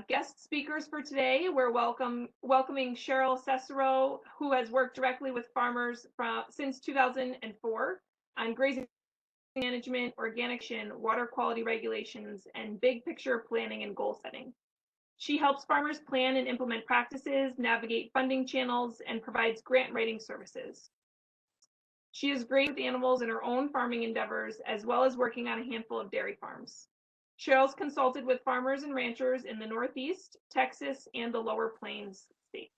Guest speakers for today, we're welcoming Cheryl Cesaro, who has worked directly with farmers since 2004 on grazing management, organic, water quality regulations, and big picture planning and goal setting. She helps farmers plan and implement practices, navigate funding channels, and provides grant writing services. She is great with animals in her own farming endeavors, as well as working on a handful of dairy farms. Cheryl's consulted with farmers and ranchers in the Northeast, Texas, and the Lower Plains states.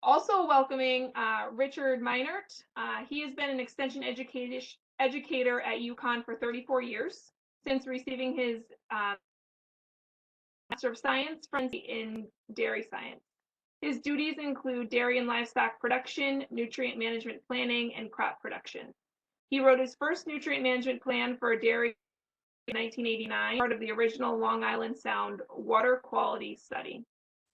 Also welcoming Richard Meinert. He has been an extension educator at UConn for 34 years, since receiving his Master of Science in Dairy Science. His duties include dairy and livestock production, nutrient management planning, and crop production. He wrote his first nutrient management plan for a dairy in 1989, part of the original Long Island Sound water quality study.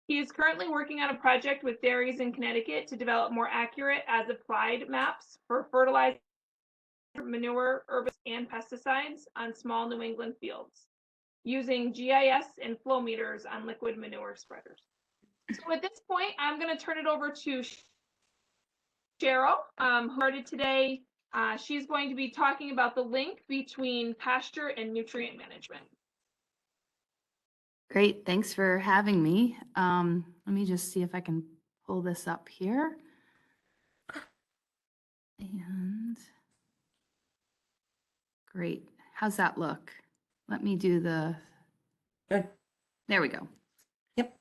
He is currently working on a project with dairies in Connecticut to develop more accurate as-applied maps for fertilizer, manure, herbicides, and pesticides on small New England fields, using GIS and flow meters on liquid manure spreaders. So at this point, I'm going to turn it over to Cheryl, who started today. She's going to be talking about the link between pasture and nutrient management. Great, thanks for having me. Let me just see if I can pull this up here. And great, how's that look? Let me do the, Good. There we go. Yep.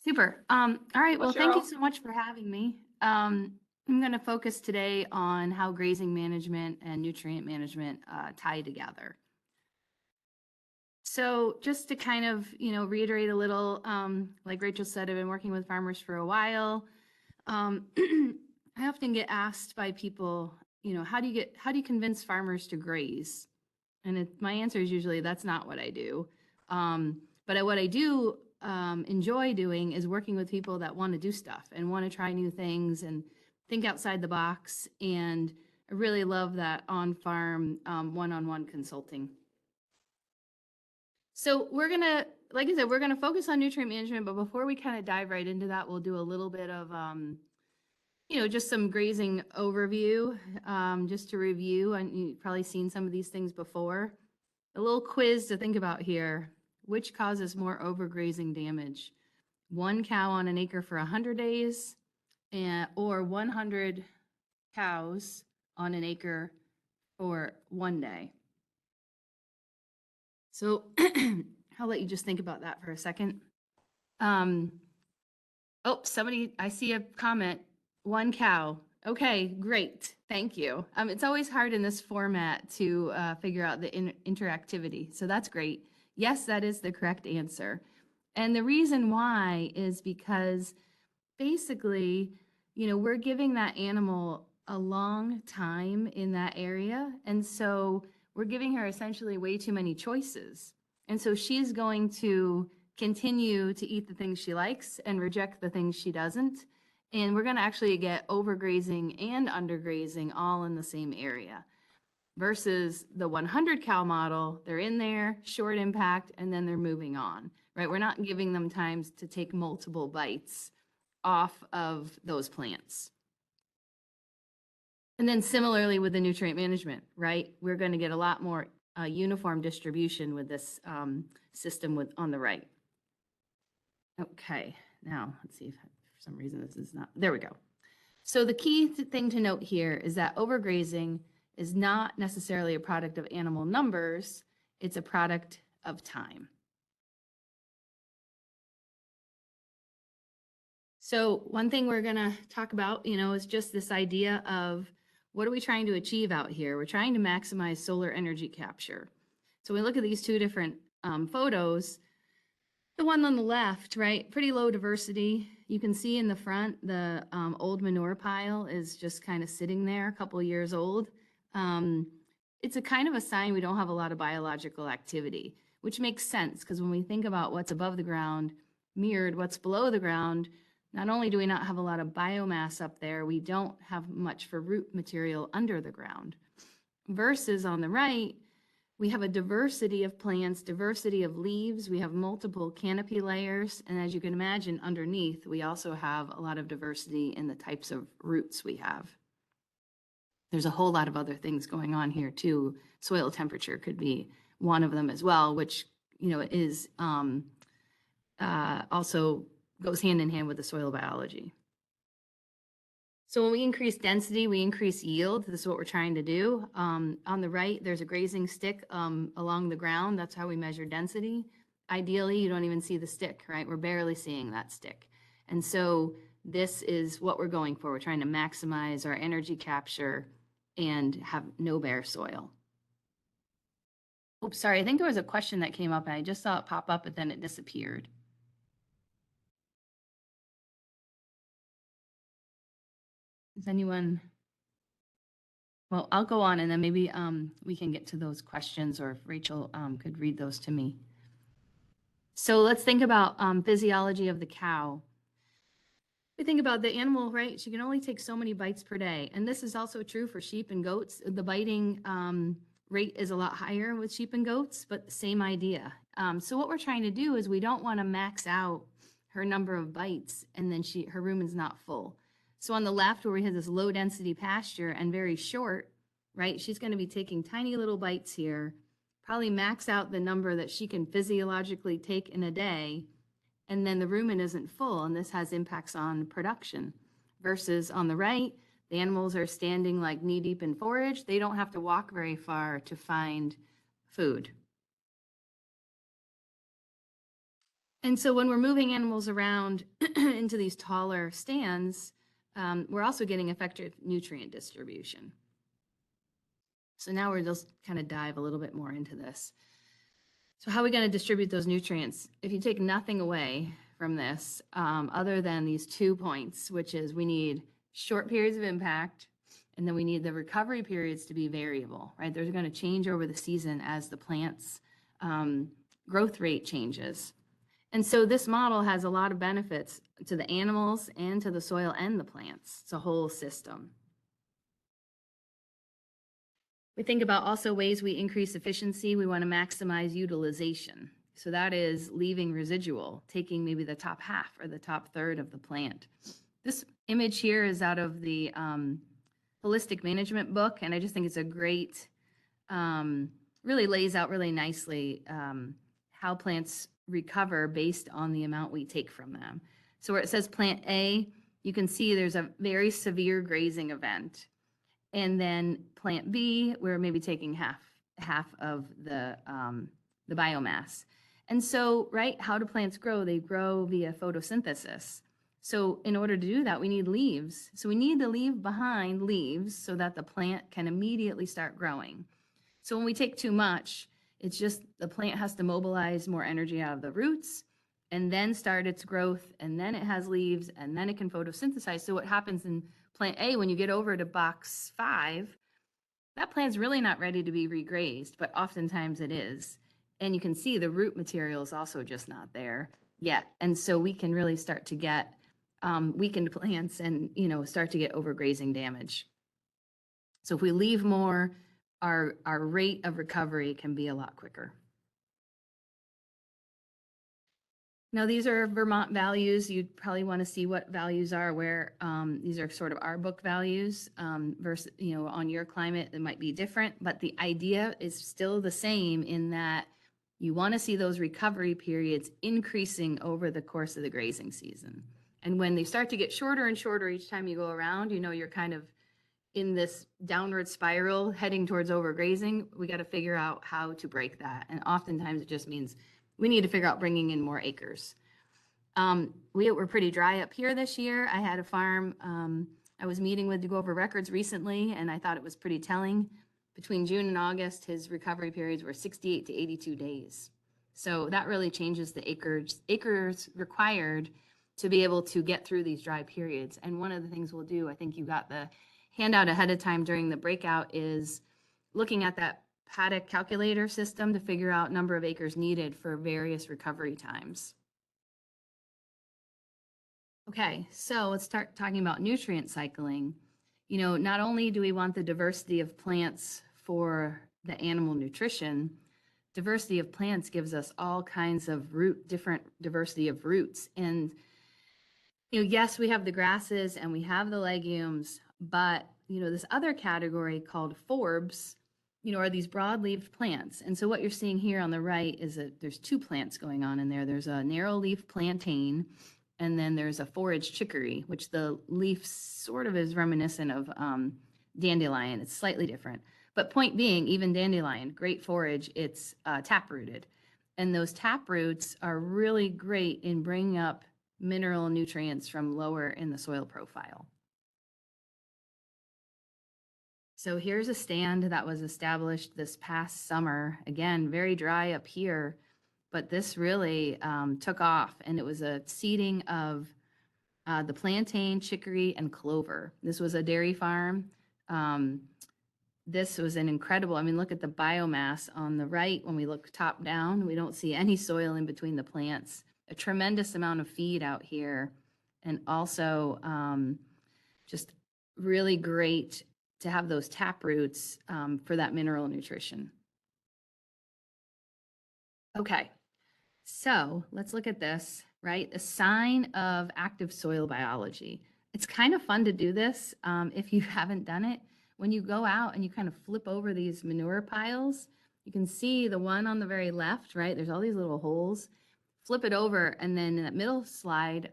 Super. All right, well, thank you Cheryl. so much for having me. I'm going to focus today on how grazing management and nutrient management tie together. So just to kind of, reiterate a little, like Rachel said, I've been working with farmers for a while. I often get asked by people, how do you convince farmers to graze? And my answer is usually that's not what I do. But what I do enjoy doing is working with people that want to do stuff and want to try new things and think outside the box. And I really love that on-farm one-on-one consulting. So we're going to, like I said, we're going to focus on nutrient management, but before we kind of dive right into that, we'll do a little bit of, just some grazing overview, just to review, and you've probably seen some of these things before. A little quiz to think about here. Which causes more overgrazing damage? 1 cow on an acre for 100 days or 100 cows on an acre for 1 day? So I'll let you just think about that for a second. Oh, I see a comment, 1 cow. Okay, great, thank you. It's always hard in this format to figure out the interactivity, so that's great. Yes, that is the correct answer. And the reason why is because basically, we're giving that animal a long time in that area. And so we're giving her essentially way too many choices. And so she's going to continue to eat the things she likes and reject the things she doesn't. And we're going to actually get overgrazing and undergrazing all in the same area. Versus the 100 cow model, they're in there, short impact, and then they're moving on, right? We're not giving them times to take multiple bites off of those plants. And then similarly with the nutrient management, right? We're going to get a lot more uniform distribution with this system on the right. Okay, now let's see if for some reason this is not, there we go. So the key thing to note here is that overgrazing is not necessarily a product of animal numbers, it's a product of time. So one thing we're gonna talk about, is just this idea of what are we trying to achieve out here? We're trying to maximize solar energy capture. So we look at these two different photos. The one on the left, right, pretty low diversity. You can see in the front, the old manure pile is just kind of sitting there, a couple of years old. It's a kind of a sign we don't have a lot of biological activity, which makes sense because when we think about what's above the ground mirrored what's below the ground, not only do we not have a lot of biomass up there, we don't have much for root material under the ground. Versus on the right, We have a diversity of plants, diversity of leaves. We have multiple canopy layers. And as you can imagine, underneath, we also have a lot of diversity in the types of roots we have. There's a whole lot of other things going on here too. Soil temperature could be one of them as well, which, is also goes hand in hand with the soil biology. So when we increase density, we increase yield. This is what we're trying to do. On the right, there's a grazing stick along the ground. That's how we measure density. Ideally, you don't even see the stick, right? We're barely seeing that stick. And so this is what we're going for. We're trying to maximize our energy capture and have no bare soil. Oops, sorry. I think there was a question that came up and I just saw it pop up, but then it disappeared. Does anyone? Well, I'll go on and then maybe we can get to those questions, or if Rachel could read those to me. So let's think about physiology of the cow. We think about the animal, right? She can only take so many bites per day. And this is also true for sheep and goats. The biting rate is a lot higher with sheep and goats, but same idea. So what we're trying to do is we don't want to max out her number of bites and then her rumen's not full. So on the left, where we have this low density pasture and very short, right? She's going to be taking tiny little bites here, probably max out the number that she can physiologically take in a day. And then the rumen isn't full, and this has impacts on production. Versus on the right, the animals are standing like knee deep in forage. They don't have to walk very far to find food. And so when we're moving animals around into these taller stands, we're also getting effective nutrient distribution. So now we're just kind of dive a little bit more into this. So how are we going to distribute those nutrients? If you take nothing away from this, other than these 2 points, which is we need short periods of impact, and then we need the recovery periods to be variable, right? They're going to change over the season as the plant's growth rate changes. And so this model has a lot of benefits to the animals and to the soil and the plants. It's a whole system. We think about also ways we increase efficiency. We want to maximize utilization. So that is leaving residual, taking maybe the top half or the top third of the plant. This image here is out of the holistic management book, and I just think it's a great, really lays out really nicely how plants recover based on the amount we take from them. So where it says plant A, you can see there's a very severe grazing event. And then plant B, we're maybe taking half of the biomass. And so, right, how do plants grow? They grow via photosynthesis. So in order to do that, we need leaves. So we need to leave behind leaves so that the plant can immediately start growing. So when we take too much, it's just the plant has to mobilize more energy out of the roots and then start its growth, and then it has leaves, and then it can photosynthesize. So what happens in plant A, when you get over to box 5, that plant's really not ready to be regrazed, but oftentimes it is. And you can see the root material is also just not there yet. And so we can really start to get weakened plants and, start to get overgrazing damage. So if we leave more, our rate of recovery can be a lot quicker. Now, these are Vermont values. You'd probably want to see what values are where these are sort of our book values versus, on your climate, it might be different, but the idea is still the same in that you want to see those recovery periods increasing over the course of the grazing season. And when they start to get shorter and shorter each time you go around, you're kind of in this downward spiral heading towards overgrazing. We got to figure out how to break that. And oftentimes it just means we need to figure out bringing in more acres. We were pretty dry up here this year. I had a farm I was meeting with to go over records recently, and I thought it was pretty telling. Between June and August, his recovery periods were 68 to 82 days. So that really changes the acres required to be able to get through these dry periods. And one of the things we'll do, I think you got the handout ahead of time during the breakout, is looking at that paddock calculator system to figure out number of acres needed for various recovery times. Okay, so let's start talking about nutrient cycling. Not only do we want the diversity of plants for the animal nutrition, diversity of plants gives us all kinds of different diversity of roots. And, yes, we have the grasses and we have the legumes, but, this other category called forbs, are these broad-leaved plants. And so what you're seeing here on the right is that there's two plants going on in there. There's a narrow-leaf plantain, and then there's a forage chicory, which the leaf sort of is reminiscent of dandelion. It's slightly different. But point being, even dandelion, great forage, it's tap-rooted. And those tap roots are really great in bringing up mineral nutrients from lower in the soil profile. So here's a stand that was established this past summer. Again, very dry up here, but this really took off, and it was a seeding of the plantain, chicory, and clover. This was a dairy farm. This was an incredible, look at the biomass on the right. When we look top down, we don't see any soil in between the plants. A tremendous amount of feed out here, and also just really great to have those tap roots for that mineral nutrition. Okay, so let's look at this, right? A sign of active soil biology. It's kind of fun to do this if you haven't done it. When you go out and you kind of flip over these manure piles, you can see the one on the very left, right? There's all these little holes. Flip it over, and then in that middle slide,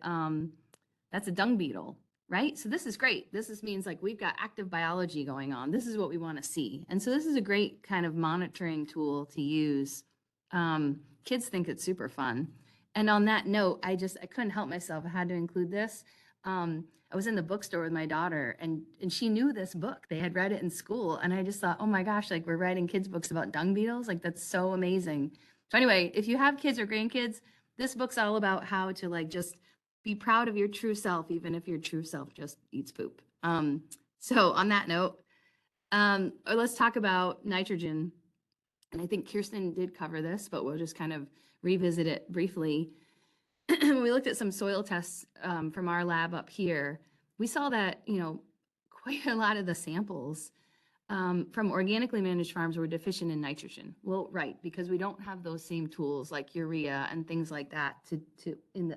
that's a dung beetle, right? So this is great. This means like we've got active biology going on. This is what we want to see. And so this is a great kind of monitoring tool to use. Kids think it's super fun. And on that note, I couldn't help myself. I had to include this. I was in the bookstore with my daughter, and she knew this book. They had read it in school. And I just thought, oh my gosh, like we're writing kids' books about dung beetles. Like that's so amazing. So anyway, if you have kids or grandkids, this book's all about how to like just be proud of your true self, even if your true self just eats poop. So on that note, let's talk about nitrogen. And I think Kirsten did cover this, but we'll just kind of revisit it briefly. When we looked at some soil tests from our lab up here, we saw that, quite a lot of the samples from organically managed farms were deficient in nitrogen. Well, right, because we don't have those same tools like urea and things like that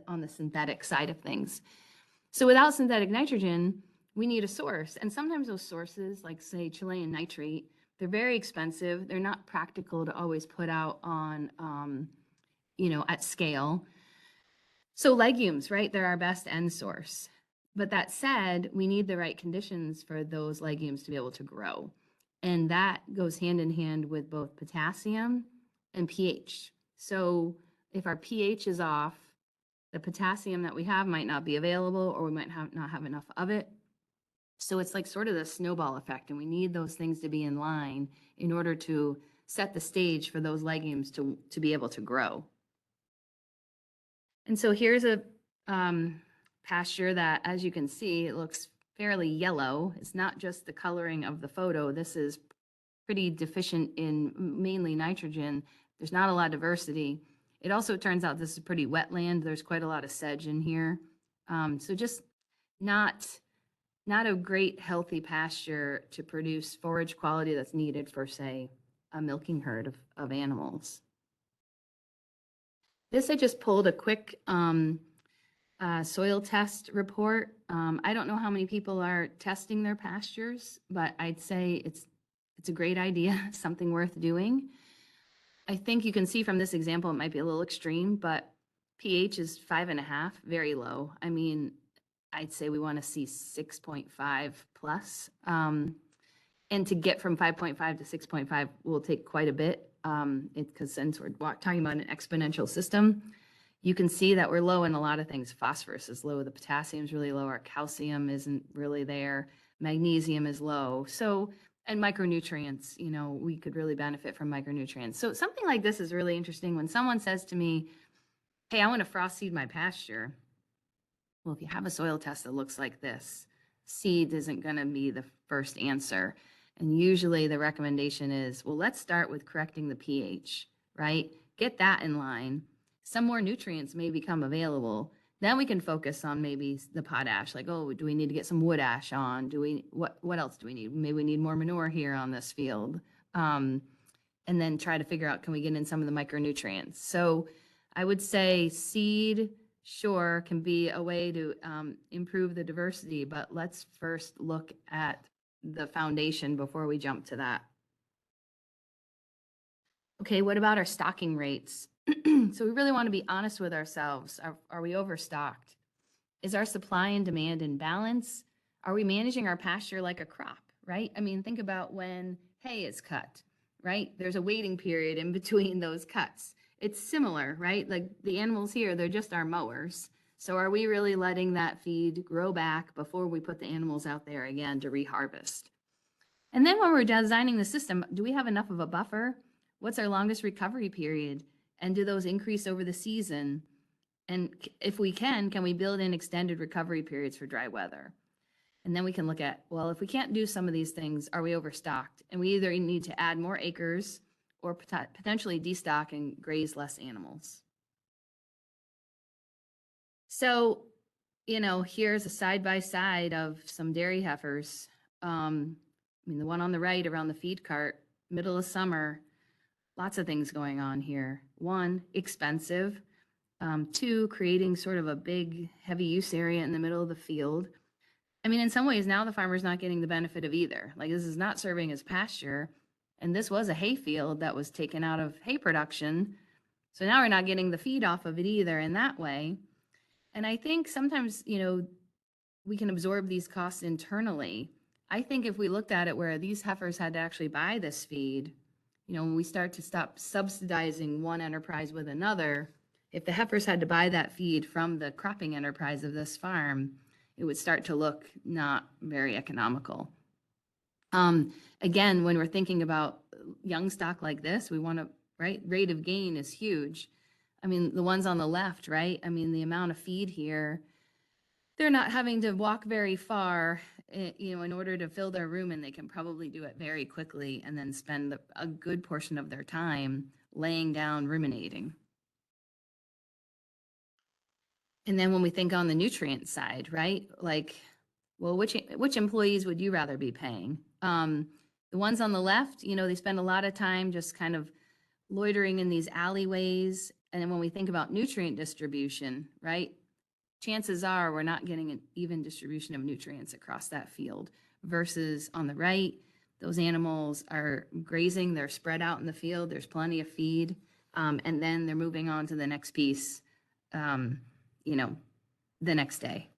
on the synthetic side of things. So without synthetic nitrogen, we need a source. And sometimes those sources, like say Chilean nitrate, they're very expensive. They're not practical to always put out on, at scale. So legumes, right? They're our best end source. But that said, we need the right conditions for those legumes to be able to grow. And that goes hand in hand with both potassium and pH. So if our pH is off, the potassium that we have might not be available, or we might not have enough of it. So it's like sort of the snowball effect, and we need those things to be in line in order to set the stage for those legumes to be able to grow. And so here's a pasture that, as you can see, it looks fairly yellow. It's not just the coloring of the photo. This is pretty deficient in mainly nitrogen. There's not a lot of diversity. It also turns out this is pretty wet land. There's quite a lot of sedge in here. So just not a great healthy pasture to produce forage quality that's needed for, say, a milking herd of animals. This, I just pulled a quick soil test report. I don't know how many people are testing their pastures, but I'd say it's a great idea, something worth doing. I think you can see from this example, it might be a little extreme, but pH is 5.5, very low. I'd say we want to see 6.5 plus. And to get from 5.5 to 6.5 will take quite a bit, because since we're talking about an exponential system, you can see that we're low in a lot of things. Phosphorus is low, the potassium is really low, our calcium isn't really there, magnesium is low. So, and micronutrients, we could really benefit from micronutrients. So something like this is really interesting. When someone says to me, hey, I want to frost seed my pasture. Well, if you have a soil test that looks like this, seed isn't going to be the first answer. And usually the recommendation is, well, let's start with correcting the pH, right? Get that in line. Some more nutrients may become available. Then we can focus on maybe the potash, like, oh, do we need to get some wood ash on? What else do we need? Maybe we need more manure here on this field. and then try to figure out, can we get in some of the micronutrients? So I would say seed, sure, can be a way to improve the diversity, but let's first look at the foundation before we jump to that. Okay, what about our stocking rates? So we really want to be honest with ourselves. Are we overstocked? Is our supply and demand in balance? Are we managing our pasture like a crop, right? I mean, think about when hay is cut, right? There's a waiting period in between those cuts. It's similar, right? Like the animals here, they're just our mowers. So are we really letting that feed grow back before we put the animals out there again to reharvest? And then when we're designing the system, do we have enough of a buffer? What's our longest recovery period? And do those increase over the season? And if we can we build in extended recovery periods for dry weather? And then we can look at, well, if we can't do some of these things, are we overstocked? And we either need to add more acres or potentially destock and graze less animals. So, here's a side by side of some dairy heifers. The one on the right around the feed cart, middle of summer, lots of things going on here. One, expensive. Two, creating sort of a big, heavy use area in the middle of the field. In some ways, now the farmer's not getting the benefit of either. Like, this is not serving as pasture, and this was a hay field that was taken out of hay production. So now we're not getting the feed off of it either in that way. And I think sometimes, we can absorb these costs internally. I think if we looked at it where these heifers had to actually buy this feed, when we start to stop subsidizing one enterprise with another, if the heifers had to buy that feed from the cropping enterprise of this farm, it would start to look not very economical. Again, when we're thinking about young stock like this, we want to, right? Rate of gain is huge. The ones on the left, right? The amount of feed here, they're not having to walk very far, in order to fill their room, and they can probably do it very quickly and then spend a good portion of their time laying down, ruminating. And then when we think on the nutrient side, right? Like, well, which employees would you rather be paying? The ones on the left, they spend a lot of time just kind of loitering in these alleyways. And then when we think about nutrient distribution, right? Chances are we're not getting an even distribution of nutrients across that field versus on the right, those animals are grazing, they're spread out in the field, there's plenty of feed, and then they're moving on to the next piece, the next day.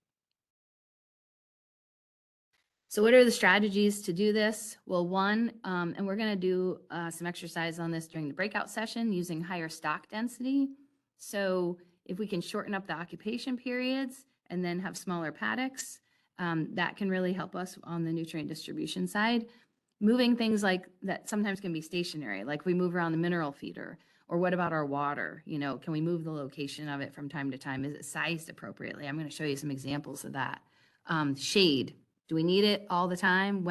So what are the strategies to do this? Well, one, and we're going to do some exercise on this during the breakout session using higher stock density. So if we can shorten up the occupation periods and then have smaller paddocks, that can really help us on the nutrient distribution side. Moving things like that sometimes can be stationary, like we move around the mineral feeder. Or what about our water? Can we move the location of it from time to time? Is it sized appropriately? I'm going to show you some examples of that. Shade. Do we need it all the time?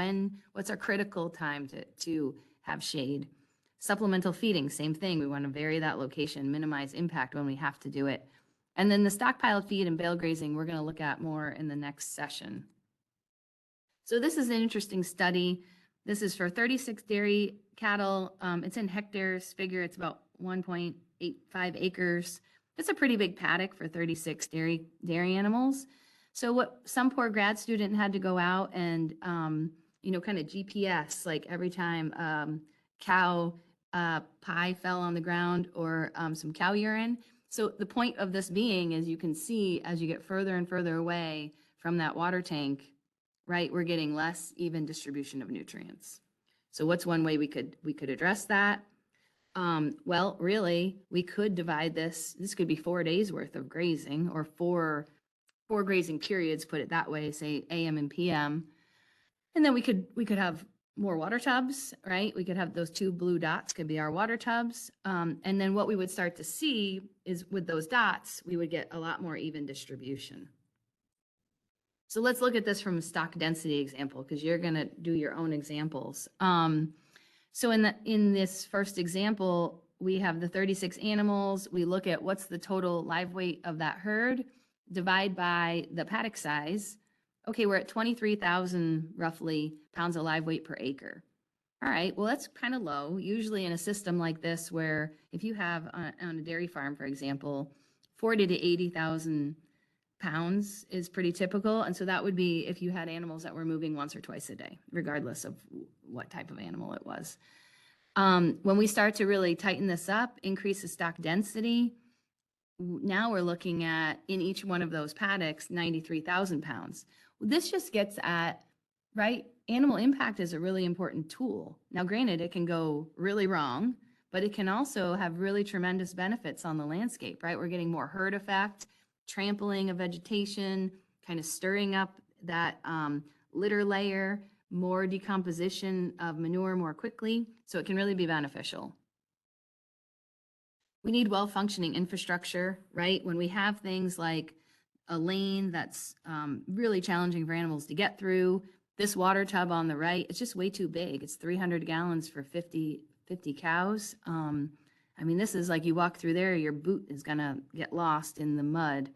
What's our critical time to have shade? Supplemental feeding, same thing. We want to vary that location, minimize impact when we have to do it. And then the stockpiled feed and bale grazing, we're going to look at more in the next session. So this is an interesting study. This is for 36 dairy cattle. It's in hectares, figure it's about 1.85 acres. It's a pretty big paddock for 36 dairy animals. So what some poor grad student had to go out and, kind of GPS, like every time cow pie fell on the ground or some cow urine. So the point of this being is you can see as you get further and further away from that water tank, right, we're getting less even distribution of nutrients. So what's one way we could address that? Well, really, we could divide this. This could be 4 days worth of grazing or four grazing periods, put it that way, say AM and PM. And then we could have more water tubs, right? We could have those two blue dots could be our water tubs. And then what we would start to see is with those dots, we would get a lot more even distribution. So let's look at this from a stock density example, because you're going to do your own examples. So in this first example, we have the 36 animals. We look at what's the total live weight of that herd, divide by the paddock size. Okay, we're at 23,000 roughly pounds of live weight per acre. All right, well, that's kind of low. Usually in a system like this, where if you have on a dairy farm, for example, 40 to 80,000 pounds is pretty typical. And so that would be if you had animals that were moving once or twice a day, regardless of what type of animal it was. When we start to really tighten this up, increase the stock density, now we're looking at in each one of those paddocks, 93,000 pounds. This just gets at, right? Animal impact is a really important tool. Now, granted, it can go really wrong, but it can also have really tremendous benefits on the landscape, right? We're getting more herd effect, trampling of vegetation, kind of stirring up that litter layer, more decomposition of manure more quickly. So it can really be beneficial. We need well-functioning infrastructure, right? When we have things like a lane that's really challenging for animals to get through, this water tub on the right, it's just way too big. It's 300 gallons for 50 cows. I mean, this is like you walk through there, your boot is gonna get lost in the mud.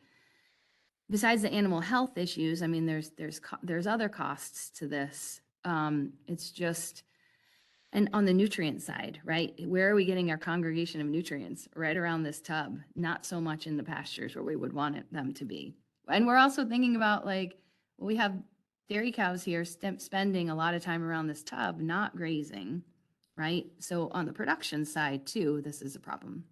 Besides the animal health issues, I mean, there's other costs to this. It's just, and on the nutrient side, right? Where are we getting our congregation of nutrients? Right around this tub, not so much in the pastures where we would want them to be. And we're also thinking about like, well, we have dairy cows here spending a lot of time around this tub, not grazing, right? So on the production side too, this is a problem.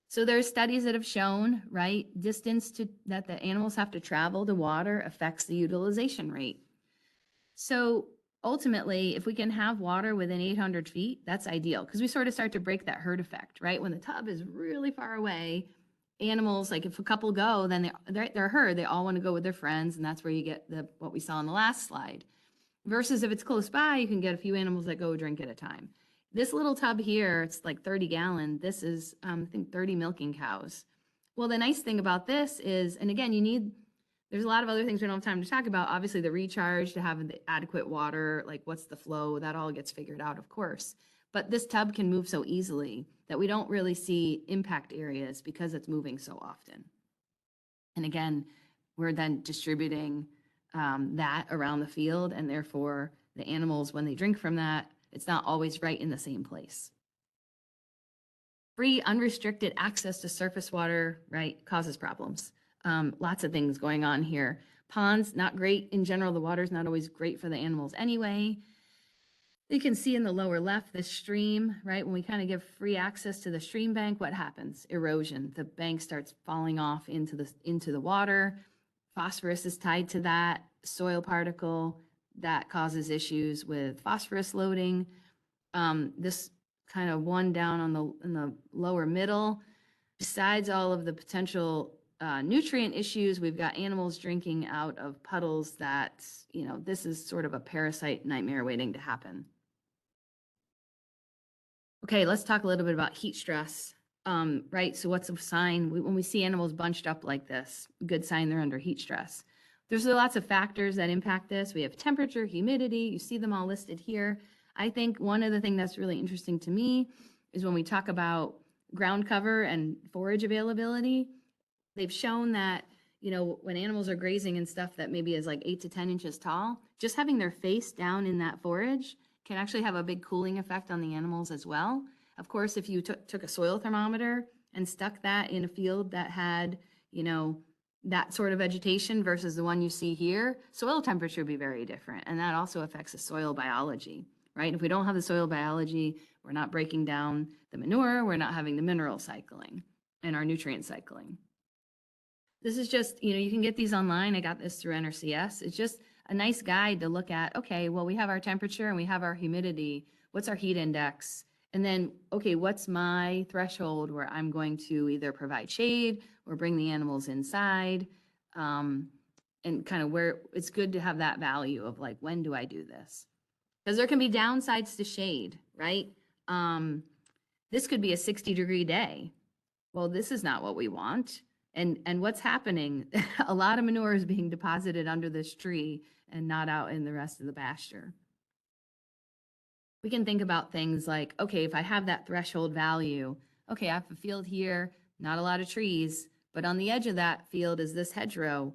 So there's studies that have shown, right, distance that the animals have to travel to water affects the utilization rate. So ultimately, if we can have water within 800 feet, that's ideal because we sort of start to break that herd effect, right? When the tub is really far away, animals, like if a couple go, then they're herd, they all want to go with their friends, and that's where you get what we saw on the last slide. Versus if it's close by, you can get a few animals that go drink at a time. This little tub here, it's like 30 gallon. This is, I think 30 milking cows. Well, the nice thing about this is, and again, there's a lot of other things we don't have time to talk about. Obviously the recharge to have the adequate water, like what's the flow, that all gets figured out, of course. But this tub can move so easily that we don't really see impact areas because it's moving so often. And again, we're then distributing that around the field, and therefore the animals, when they drink from that, it's not always right in the same place. Free, unrestricted access to surface water, right, causes problems. Lots of things going on here. Ponds, not great in general. The water's not always great for the animals anyway. You can see in the lower left, this stream, right? When we kind of give free access to the stream bank, what happens? Erosion. The bank starts falling off into the water. Phosphorus is tied to that soil particle that causes issues with phosphorus loading. This kind of one down in the lower middle, besides all of the potential nutrient issues, we've got animals drinking out of puddles that, this is sort of a parasite nightmare waiting to happen. Okay, let's talk a little bit about heat stress. Right, so what's a sign? When we see animals bunched up like this, good sign they're under heat stress. There's lots of factors that impact this. We have temperature, humidity, you see them all listed here. I think one of the things that's really interesting to me is when we talk about ground cover and forage availability, they've shown that, when animals are grazing and stuff that maybe is like 8 to 10 inches tall, just having their face down in that forage can actually have a big cooling effect on the animals as well. Of course, if you took a soil thermometer and stuck that in a field that had, that sort of vegetation versus the one you see here, soil temperature would be very different. And that also affects the soil biology, right? If we don't have the soil biology, we're not breaking down the manure, we're not having the mineral cycling and our nutrient cycling. This is just, you can get these online. I got this through NRCS. It's just a nice guide to look at, okay, well, we have our temperature and we have our humidity. What's our heat index? And then, okay, what's my threshold where I'm going to either provide shade or bring the animals inside? And kind of where it's good to have that value of like, when do I do this? Because there can be downsides to shade, right? This could be a 60-degree day. Well, this is not what we want. And what's happening? A lot of manure is being deposited under this tree and not out in the rest of the pasture. We can think about things like, okay, if I have that threshold value, okay, I have a field here, not a lot of trees, but on the edge of that field is this hedgerow.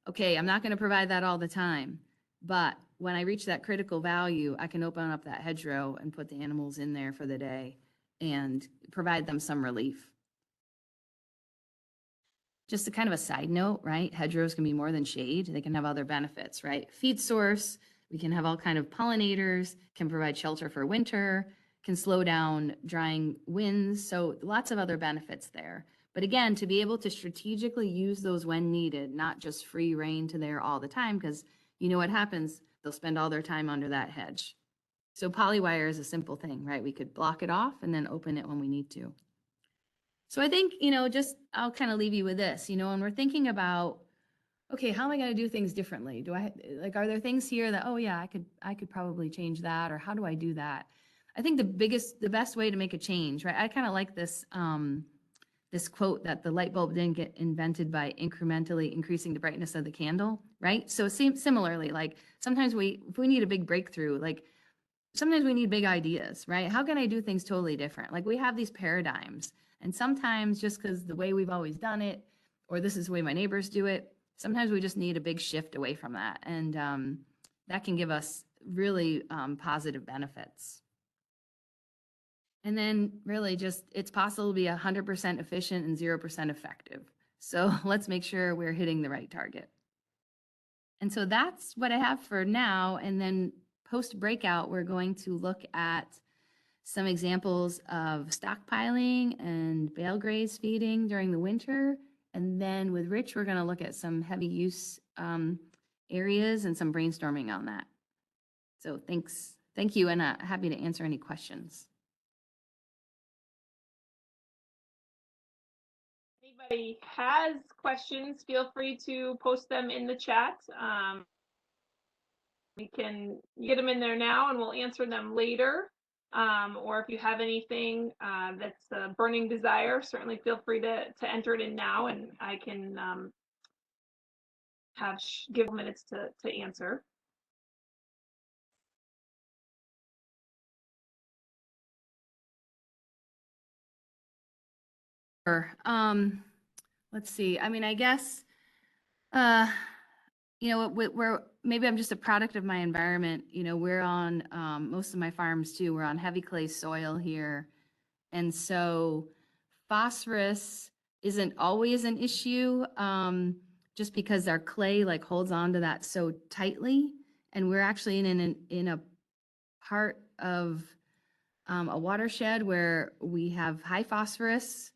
Okay, I'm not going to provide that all the time, but when I reach that critical value, I can open up that hedgerow and put the animals in there for the day and provide them some relief. Just a kind of a side note, right? Hedgerows can be more than shade. They can have other benefits, right? Feed source, we can have all kind of pollinators, can provide shelter for winter, can slow down drying winds. So lots of other benefits there. But again, to be able to strategically use those when needed, not just free rein to there all the time, because you know what happens? They'll spend all their time under that hedge. So polywire is a simple thing, right? We could block it off and then open it when we need to. So I think, just I'll kind of leave you with this, when we're thinking about, okay, how am I going to do things differently? Are there things here that, oh yeah, I could probably change that, or how do I do that? I think the best way to make a change, right? I kind of like this, this quote that the light bulb didn't get invented by incrementally increasing the brightness of the candle, right? So similarly, like sometimes if we need a big breakthrough, like sometimes we need big ideas, right? How can I do things totally different? Like we have these paradigms, and sometimes just because the way we've always done it, or this is the way my neighbors do it, sometimes we just need a big shift away from that. And that can give us really positive benefits. And then really just, it's possible to be 100% efficient and 0% effective. So let's make sure we're hitting the right target. And so that's what I have for now. And then post breakout, we're going to look at some examples of stockpiling and bale graze feeding during the winter. And then with Rich, we're going to look at some heavy use areas and some brainstorming on that. So thanks. Thank you. And happy to answer any questions. Anybody has questions, feel free to post them in the chat. We can get them in there now and we'll answer them later. Or if you have anything that's a burning desire, certainly feel free to enter it in now, and I can give minutes to answer. Let's see. I mean, I guess, we're maybe I'm just a product of my environment. We're on most of my farms too. We're on heavy clay soil here. And so phosphorus isn't always an issue just because our clay like holds on to that so tightly. And we're actually in a part of a watershed where we have high phosphorus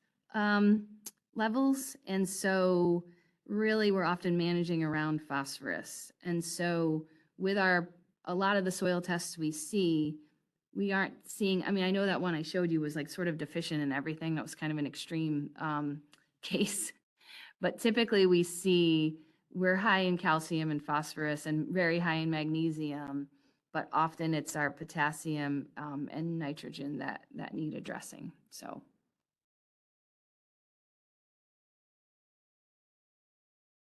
levels. And so really we're often managing around phosphorus. And so with a lot of the soil tests we see, we aren't seeing, I mean, I know that one I showed you was like sort of deficient in everything. That was kind of an extreme case. But typically we're high in calcium and phosphorus and very high in magnesium, but often it's our potassium and nitrogen that need addressing. So.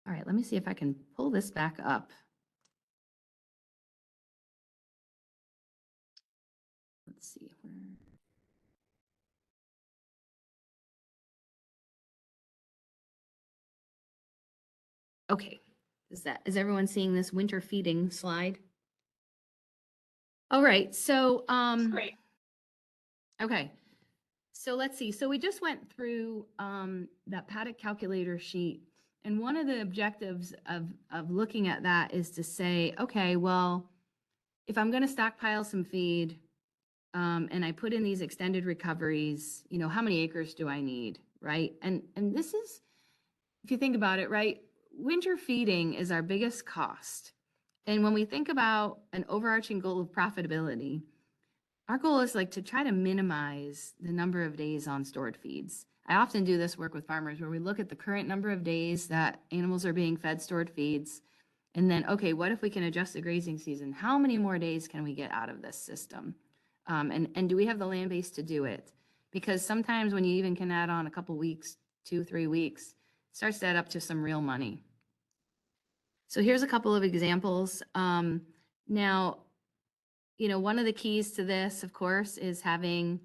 All right, let me see if I can pull this back up. Let's see where. Okay, is everyone seeing this winter feeding slide? All right, so Great. Okay, so let's see. So we just went through that paddock calculator sheet, and one of the objectives of looking at that is to say, okay, well, if I'm going to stockpile some feed and I put in these extended recoveries, how many acres do I need, right? And this is, if you think about it, right, winter feeding is our biggest cost. And when we think about an overarching goal of profitability, our goal is like to try to minimize the number of days on stored feeds. I often do this work with farmers where we look at the current number of days that animals are being fed stored feeds. And then, okay, what if we can adjust the grazing season? How many more days can we get out of this system? And do we have the land base to do it? Because sometimes when you even can add on a couple weeks, 2-3 weeks, it starts to add up to some real money. So here's a couple of examples. Now, one of the keys to this, of course, is having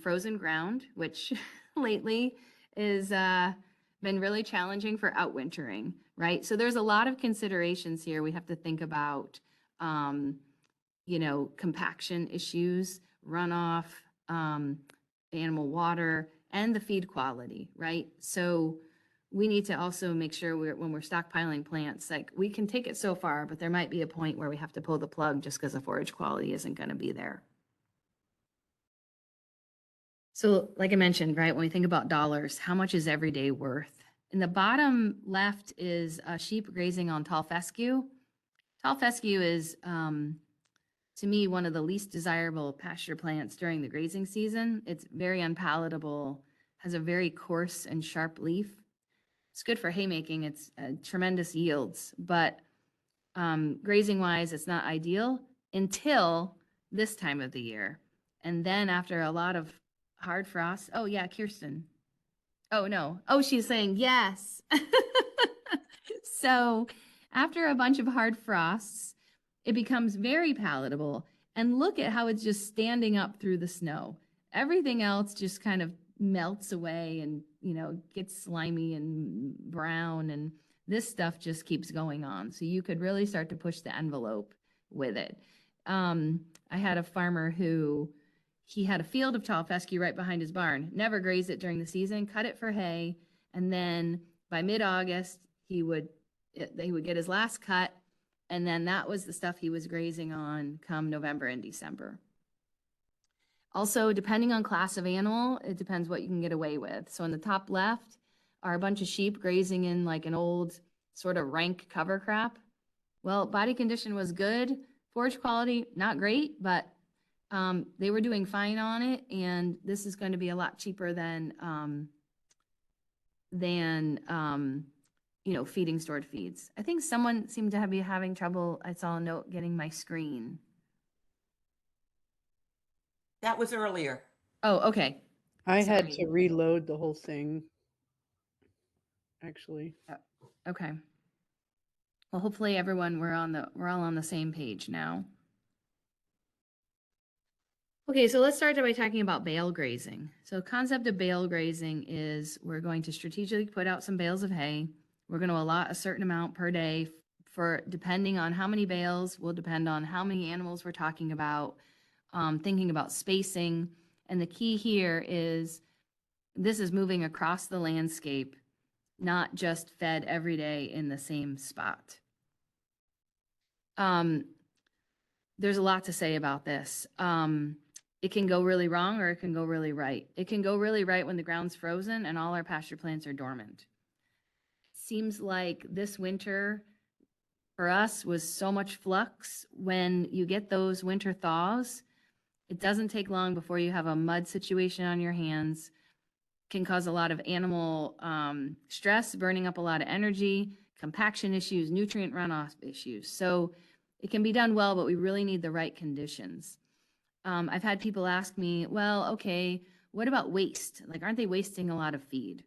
frozen ground, which lately is been really challenging for outwintering, right? So there's a lot of considerations here we have to think about um, compaction issues, runoff, animal water, and the feed quality, right? So we need to also make sure when we're stockpiling plants, like we can take it so far, but there might be a point where we have to pull the plug just because the forage quality isn't going to be there. So like I mentioned, right, when we think about dollars, how much is every day worth? In the bottom left is sheep grazing on tall fescue. Tall fescue is, to me, one of the least desirable pasture plants during the grazing season. It's very unpalatable, has a very coarse and sharp leaf. It's good for haymaking. It's tremendous yields, but grazing wise, it's not ideal until this time of the year. And then after a lot of hard frost, oh yeah, Kirsten. Oh no. Oh, she's saying yes. So after a bunch of hard frosts, it becomes very palatable. And look at how it's just standing up through the snow. Everything else just kind of melts away and, gets slimy and brown. And this stuff just keeps going on. So you could really start to push the envelope with it. I had a farmer who he had a field of tall fescue right behind his barn, never grazed it during the season, cut it for hay. And then by mid-August, they would get his last cut. And then that was the stuff he was grazing on come November and December. Also, depending on class of animal, it depends what you can get away with. So in the top left are a bunch of sheep grazing in like an old sort of rank cover crop. Well, body condition was good. Forage quality, not great, but they were doing fine on it. And this is going to be a lot cheaper than feeding stored feeds. I think someone seemed to be having trouble. I saw a note getting my screen. That was earlier. Oh, okay. I had to reload the whole thing, actually. Okay. Well, hopefully everyone, we're all on the same page now. Okay, so let's start by talking about bale grazing. So the concept of bale grazing is we're going to strategically put out some bales of hay. We're going to allot a certain amount per day for, depending on how many bales, will depend on how many animals we're talking about, thinking about spacing. And the key here is this is moving across the landscape, not just fed every day in the same spot. There's a lot to say about this. It can go really wrong or it can go really right. It can go really right when the ground's frozen and all our pasture plants are dormant. Seems like this winter for us was so much flux. When you get those winter thaws, it doesn't take long before you have a mud situation on your hands. Can cause a lot of animal stress, burning up a lot of energy, compaction issues, nutrient runoff issues. So it can be done well, but we really need the right conditions. I've had people ask me, well, okay, what about waste? Like, aren't they wasting a lot of feed?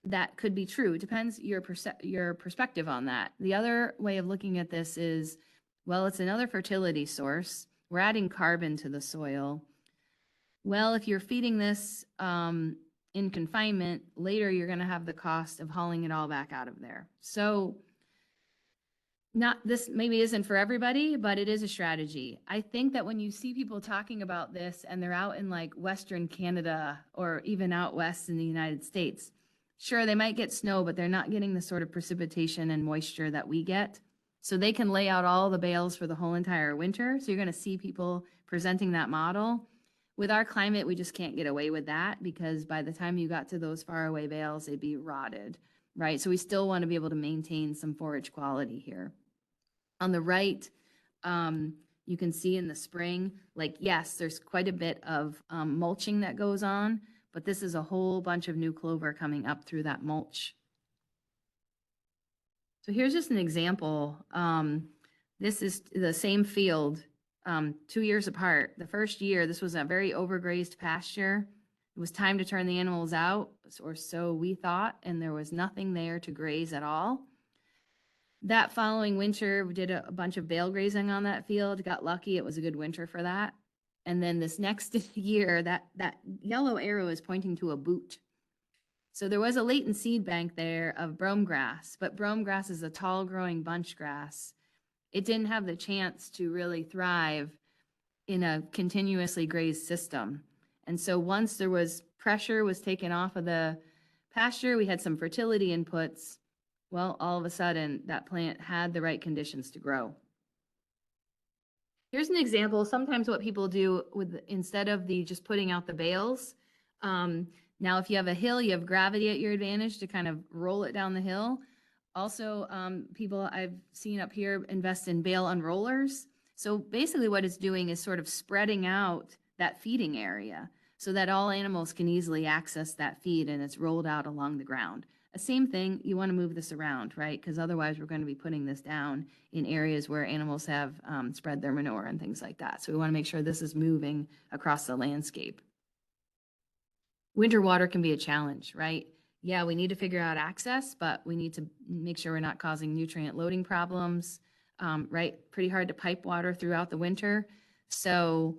That could be true. It depends your perspective on that. The other way of looking at this is, well, it's another fertility source. We're adding carbon to the soil. Well, if you're feeding this in confinement, later you're going to have the cost of hauling it all back out of there. So this maybe isn't for everybody, but it is a strategy. I think that when you see people talking about this and they're out in like Western Canada or even out west in the United States, sure, they might get snow, but they're not getting the sort of precipitation and moisture that we get. So they can lay out all the bales for the whole entire winter. So you're going to see people presenting that model. With our climate, we just can't get away with that because by the time you got to those faraway bales, they'd be rotted, right? So we still want to be able to maintain some forage quality here. On the right, you can see in the spring, like, yes, there's quite a bit of mulching that goes on, but this is a whole bunch of new clover coming up through that mulch. So here's just an example. This is the same field 2 years apart. The first year, this was a very overgrazed pasture. It was time to turn the animals out, or so we thought, and there was nothing there to graze at all. That following winter, we did a bunch of bale grazing on that field, got lucky, it was a good winter for that. And then this next year, that yellow arrow is pointing to a boot. So there was a latent seed bank there of brome grass, but brome grass is a tall growing bunch grass. It didn't have the chance to really thrive in a continuously grazed system. And so once there was pressure was taken off of the pasture, we had some fertility inputs. Well, all of a sudden that plant had the right conditions to grow. Here's an example. Sometimes what people do with, instead of the just putting out the bales, now if you have a hill, you have gravity at your advantage to kind of roll it down the hill. Also, people I've seen up here invest in bale unrollers. So basically what it's doing is sort of spreading out that feeding area so that all animals can easily access that feed and it's rolled out along the ground. Same thing, you want to move this around, right? Because otherwise we're going to be putting this down in areas where animals have spread their manure and things like that. So we want to make sure this is moving across the landscape. Winter water can be a challenge, right? Yeah, we need to figure out access, but we need to make sure we're not causing nutrient loading problems, right? Pretty hard to pipe water throughout the winter. So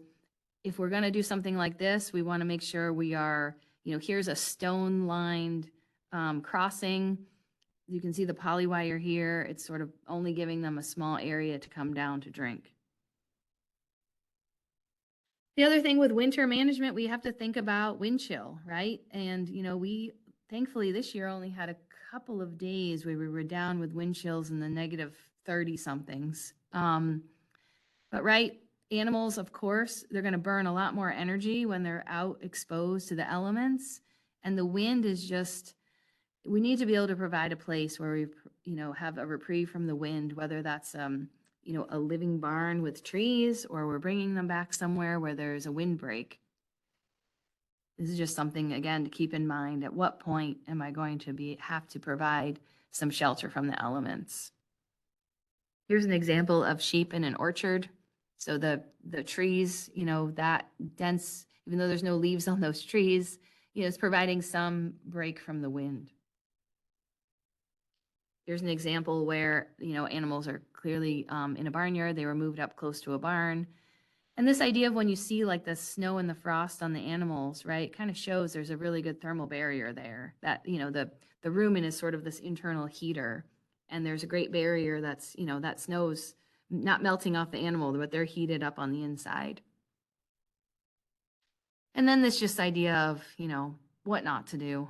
if we're going to do something like this, we want to make sure we are, here's a stone lined crossing. You can see the polywire here. It's sort of only giving them a small area to come down to drink. The other thing with winter management, we have to think about wind chill, right? And, we thankfully this year only had a couple of days where we were down with wind chills in the negative 30 somethings. But right, animals, of course, they're going to burn a lot more energy when they're out exposed to the elements. And the wind is just, we need to be able to provide a place where we, have a reprieve from the wind, whether that's, a living barn with trees, or we're bringing them back somewhere where there's a windbreak. This is just something, again, to keep in mind. At what point am I going to have to provide some shelter from the elements? Here's an example of sheep in an orchard. So the trees, that dense, even though there's no leaves on those trees, it's providing some break from the wind. Here's an example where, animals are clearly in a barnyard. They were moved up close to a barn. And this idea of when you see like the snow and the frost on the animals, right, kind of shows there's a really good thermal barrier there. That, the rumen is sort of this internal heater. And there's a great barrier that's, that snow's not melting off the animal, but they're heated up on the inside. And then this just idea of, what not to do.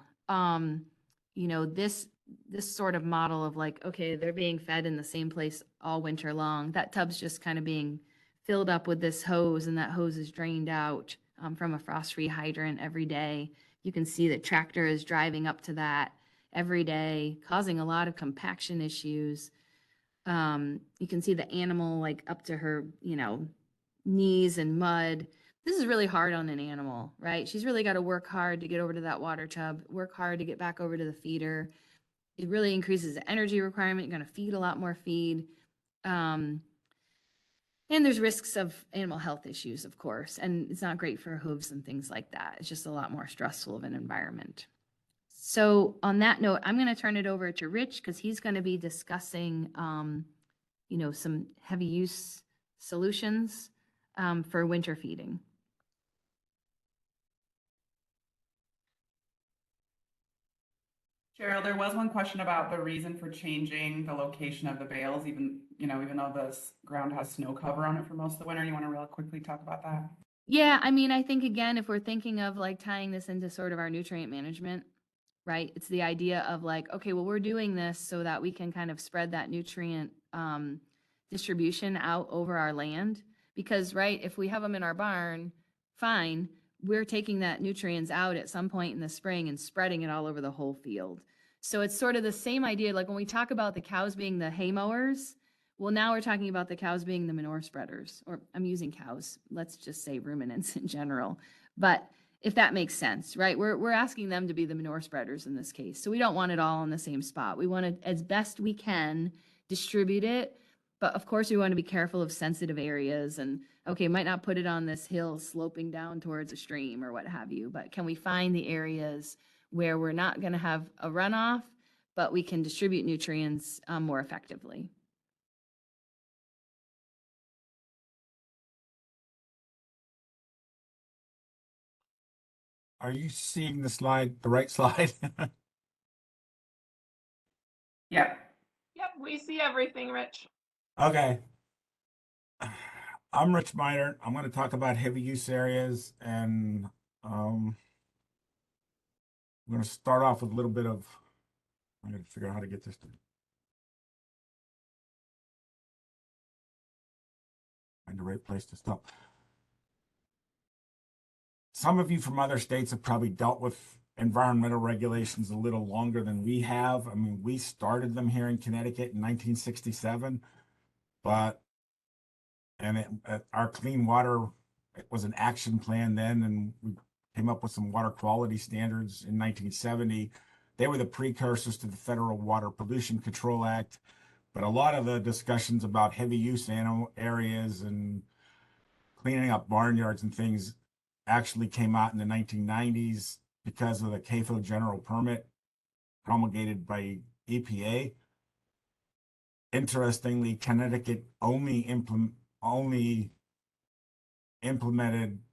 This sort of model of like, okay, they're being fed in the same place all winter long. That tub's just kind of being filled up with this hose, and that hose is drained out from a frost-free hydrant every day. You can see the tractor is driving up to that every day, causing a lot of compaction issues. You can see the animal like up to her, knees in mud. This is really hard on an animal, right? She's really got to work hard to get over to that water tub, work hard to get back over to the feeder. It really increases the energy requirement. You're going to feed a lot more feed. And there's risks of animal health issues, of course, and it's not great for hooves and things like that. It's just a lot more stressful of an environment. So on that note, I'm going to turn it over to Rich because he's going to be discussing, some heavy use solutions for winter feeding. Cheryl, there was one question about the reason for changing the location of the bales, even though the ground has snow cover on it for most of the winter. You want to real quickly talk about that? Yeah, I think, again, if we're thinking of like tying this into sort of our nutrient management, right? It's the idea of like, okay, well, we're doing this so that we can kind of spread that nutrient distribution out over our land. Because, right, if we have them in our barn, fine, we're taking that nutrients out at some point in the spring and spreading it all over the whole field. So it's sort of the same idea, like when we talk about the cows being the hay mowers, well, now we're talking about the cows being the manure spreaders, or I'm using cows, let's just say ruminants in general. But if that makes sense, right? We're asking them to be the manure spreaders in this case. So we don't want it all in the same spot. We want to, as best we can, distribute it. But of course, we want to be careful of sensitive areas and, okay, might not put it on this hill sloping down towards a stream or what have you, but can we find the areas where we're not going to have a runoff, but we can distribute nutrients more effectively? Are you seeing the slide, the right slide? Yeah. Yep, we see everything, Rich. Okay. I'm Rich Miner. I'm going to talk about heavy use areas, and I'm going to start off with a little bit of, I'm going to figure out how to get this to find the right place to stop. Some of you from other states have probably dealt with environmental regulations a little longer than we have. I mean, we started them here in Connecticut in 1967, but our clean water, it was an action plan then, and we came up with some water quality standards in 1970. They were the precursors to the Federal Water Pollution Control Act. But a lot of the discussions about heavy use animal areas and cleaning up barnyards and things actually came out in the 1990s because of the CAFO general permit promulgated by EPA. Interestingly, Connecticut only implemented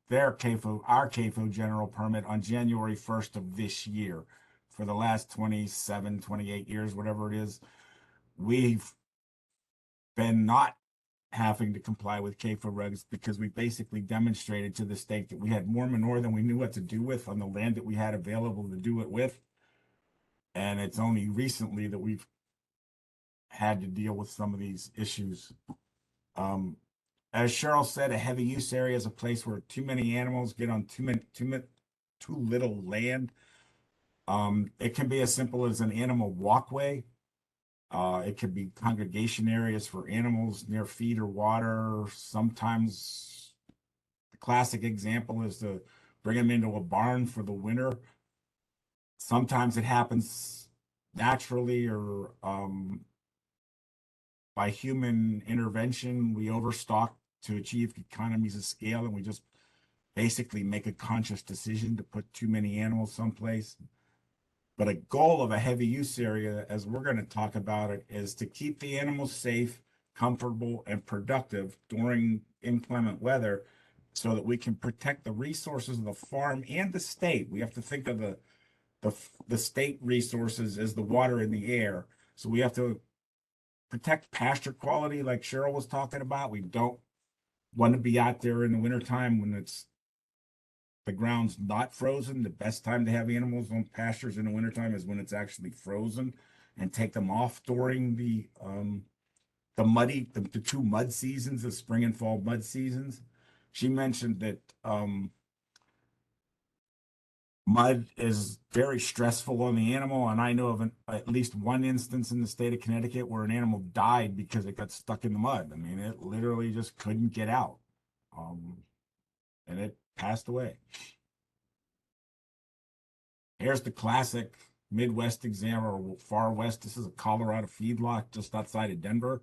our CAFO general permit on January 1st of this year. For the last 27, 28 years, whatever it is, we've been not having to comply with CAFO regs because we basically demonstrated to the state that we had more manure than we knew what to do with on the land that we had available to do it with. And it's only recently that we've had to deal with some of these issues. As Cheryl said, a heavy use area is a place where too many animals get on too little land. It can be as simple as an animal walkway. It could be congregation areas for animals near feed or water. Sometimes the classic example is to bring them into a barn for the winter. Sometimes it happens naturally or by human intervention. We overstock to achieve economies of scale, and we just basically make a conscious decision to put too many animals someplace. But a goal of a heavy use area, as we're going to talk about it, is to keep the animals safe, comfortable, and productive during inclement weather so that we can protect the resources of the farm and the state. We have to think of the state resources as the water and the air. So we have to protect pasture quality like Cheryl was talking about. We don't want to be out there in the wintertime when the ground's not frozen. The best time to have animals on pastures in the wintertime is when it's actually frozen, and take them off during the two mud seasons, the spring and fall mud seasons. She mentioned that mud is very stressful on the animal, and I know of at least one instance in the state of Connecticut where an animal died because it got stuck in the mud. I mean, it literally just couldn't get out, and it passed away. Here's the classic Midwest example, or far west. This is a Colorado feedlot just outside of Denver.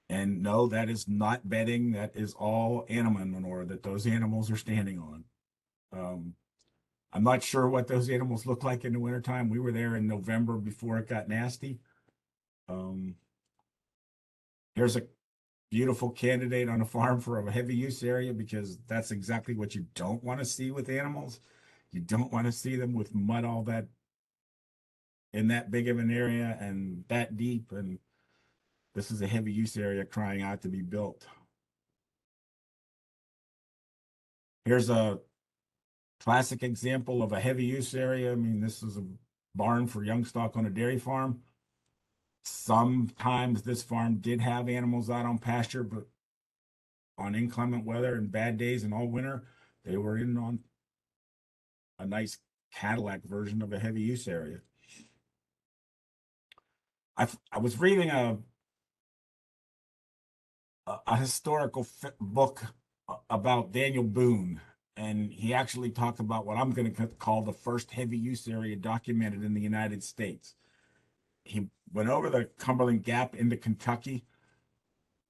And no, that is not bedding. That is all animal manure that those animals are standing on. I'm not sure what those animals look like in the wintertime. We were there in November before it got nasty. Here's a beautiful candidate on a farm for a heavy use area, because that's exactly what you don't want to see with animals. You don't want to see them with mud all that in that big of an area and that deep. And this is a heavy use area crying out to be built. Here's a classic example of a heavy use area. I mean, this is a barn for young stock on a dairy farm. Sometimes this farm did have animals out on pasture, but on inclement weather and bad days and all winter, they were in on a nice Cadillac version of a heavy use area. I was reading a historical book about Daniel Boone, and he actually talked about what I'm going to call the first heavy use area documented in the United States. He went over the Cumberland Gap into Kentucky.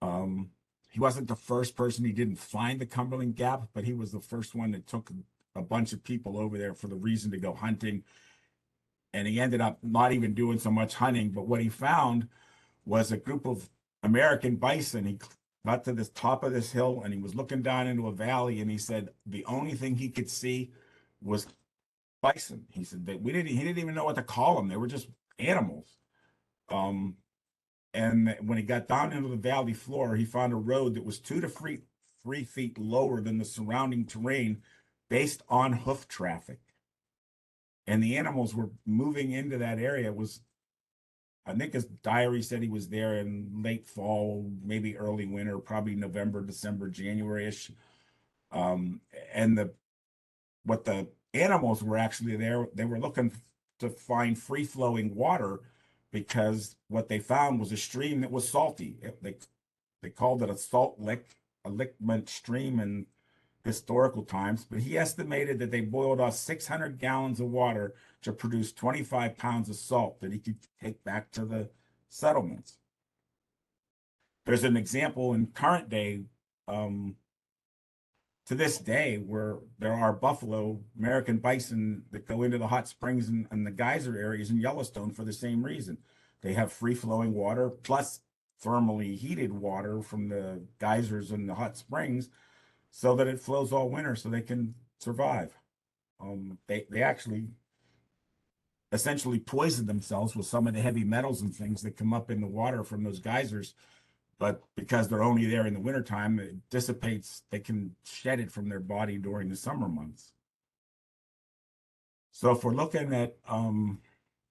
He wasn't the first person. He didn't find the Cumberland Gap, but he was the first one that took a bunch of people over there for the reason to go hunting. And he ended up not even doing so much hunting, but what he found was a group of American bison. He got to the top of this hill and he was looking down into a valley, and he said the only thing he could see was bison. He said that he didn't even know what to call them. They were just animals. And when he got down into the valley floor, he found a road that was 3 feet lower than the surrounding terrain based on hoof traffic. And the animals were moving into that area. It was, I think his diary said he was there in late fall, maybe early winter, probably November, December, January-ish. And what the animals were actually there, they were looking to find free-flowing water, because what they found was a stream that was salty. They called it a salt lick, a lickment stream in historical times, but he estimated that they boiled off 600 gallons of water to produce 25 pounds of salt that he could take back to the settlements. There's an example in current day, to this day, where there are buffalo, American bison that go into the hot springs and the geyser areas in Yellowstone for the same reason. They have free flowing water plus thermally heated water from the geysers and the hot springs, so that it flows all winter so they can survive. They actually essentially poison themselves with some of the heavy metals and things that come up in the water from those geysers. But because they're only there in the wintertime, it dissipates, they can shed it from their body during the summer months. So if we're looking at